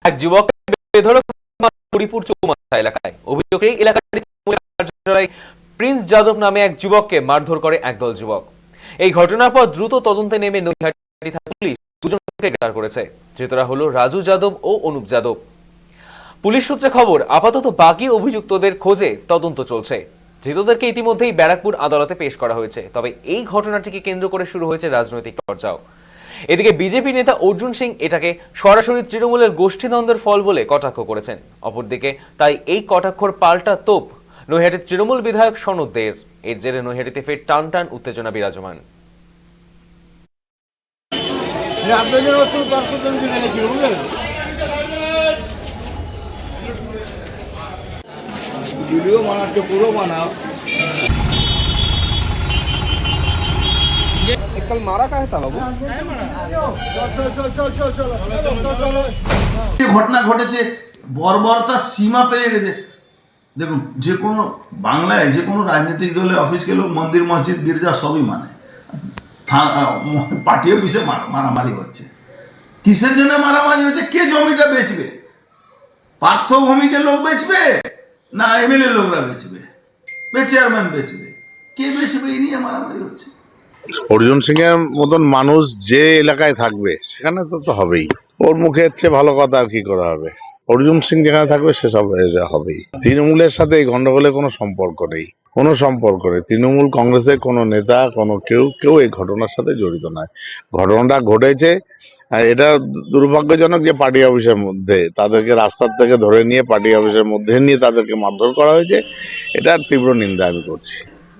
এক যুবক বেধড়ক হরিপুর চৌমাথা এলাকায় অভিযোগ, এই এলাকার কার্যালয়ে প্রিন্স যাদব নামে এক যুবককে মারধর করে একদল যুবক। এই ঘটনার পর দ্রুত তদন্তে নেমে নৈহাটি থানা পুলিশ দুজনকে গ্রেফতার করেছে। ধৃতরা হলো রাজু যাদব ও অনুপ যাদব। পুলিশ সূত্রে খবর, আপাতত বাকি অভিযুক্তদের খোঁজে তদন্ত চলছে। ধৃতদেরকে ইতিমধ্যেই ব্যারাকপুর আদালতে পেশ করা হয়েছে। তবে এই ঘটনাটিকে কেন্দ্র করে শুরু হয়েছে রাজনৈতিক চর্চাও। এদিকে বিজেপি নেতা অর্জুন সিং এটাকে সরাসরি তৃণমূলের গোষ্ঠীদ্বন্দ্বের ফল বলে কটাক্ষ করেছেন। অপরদিকে তাই এই কটাক্ষর পাল্টা তোপ নৈহাটির তৃণমূল বিধায়ক সনদদের। এর জেরে নৈহাটিতে ফের টান টান উত্তেজনা বিরাজমান। वीडियो बनाते पूरा बनाओ। कल मारा का है था बाबू। ঘটনা ঘটেছে, বর্বরতার সীমা পেরিয়ে গেছে। দেখুন, যে কোনো বাংলায় যে কোনো রাজনৈতিক দলের অফিস গেলেও মন্দির মসজিদ গির্জা সবই মানে, পার্টি অফিসে মারামারি হচ্ছে। কিসের জন্য মারামারি হচ্ছে? কে জমিটা বেচবে? পার্থভূমিকে লোক বেচবে না এমএলএ লোকরা বেচবে? চেয়ারম্যান বেচবে? কে বেচবে? এই নিয়ে মারামারি হচ্ছে। অর্জুন সিং এর মতন মানুষ যে এলাকায় থাকবে সেখানে তো হবেই। ওর মুখে হচ্ছে ভালো কথা আর কি করা হবে। অর্জুন সিং যেখানে থাকবে সেসব হবেই। তৃণমূলের সাথে এই গন্ডগোলের কোনো সম্পর্ক নেই, কোনো সম্পর্ক নেই। তৃণমূল কংগ্রেসের কোনো নেতা, কোনো কেউ এই ঘটনার সাথে জড়িত নয়। ঘটনাটা ঘটেছে, এটা দুর্ভাগ্যজনক যে পার্টি অফিসের মধ্যে তাদেরকে রাস্তার থেকে ধরে নিয়ে পার্টি অফিসের মধ্যে নিয়ে তাদেরকে মারধর করা হয়েছে। এটার তীব্র নিন্দা আমি করছি।